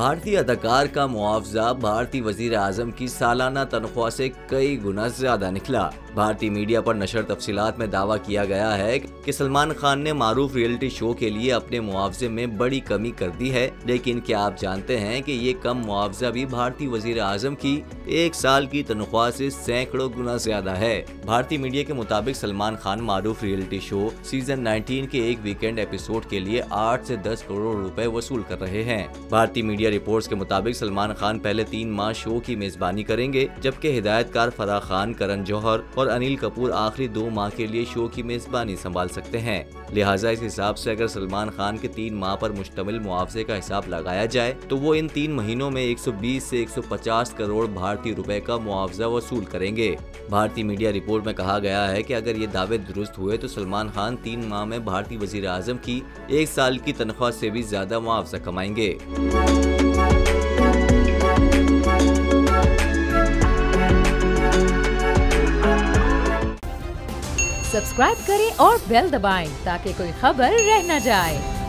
भारतीय अदाकार का मुआवजा भारतीय वजीर आजम की सालाना तनख्वाह से कई गुना ज्यादा निकला। भारतीय मीडिया पर नशर तफसीलात में दावा किया गया है कि सलमान खान ने मारूफ रियलिटी शो के लिए अपने मुआवजे में बड़ी कमी कर दी है। लेकिन क्या आप जानते हैं कि ये कम मुआवजा भी भारतीय वजीर आजम की एक साल की तनख्वाह से सैकड़ों गुना ज्यादा है। भारतीय मीडिया के मुताबिक सलमान खान मारूफ रियलिटी शो सीजन 19 के एक वीकेंड एपिसोड के लिए 8 से 10 करोड़ रुपए वसूल कर रहे हैं। भारतीय मीडिया रिपोर्ट्स के मुताबिक सलमान खान पहले 3 माह शो की मेजबानी करेंगे, जबकि हिदायतकार फराह खान, करण जौहर और अनिल कपूर आखिरी 2 माह के लिए शो की मेजबानी संभाल सकते हैं। लिहाजा इस हिसाब से अगर सलमान खान के 3 माह पर मुश्तमिल मुआवजे का हिसाब लगाया जाए तो वो इन 3 महीनों में 120 से 150 करोड़ भारतीय रुपए का मुआवजा वसूल करेंगे। भारतीय मीडिया रिपोर्ट में कहा गया है कि अगर ये दावे दुरुस्त हुए तो सलमान खान 3 माह में भारतीय वजीर आजम की 1 साल की तनख्वाह से भी ज्यादा मुआवजा कमाएंगे। सब्सक्राइब करें और बेल दबाएं ताकि कोई खबर रह न जाए।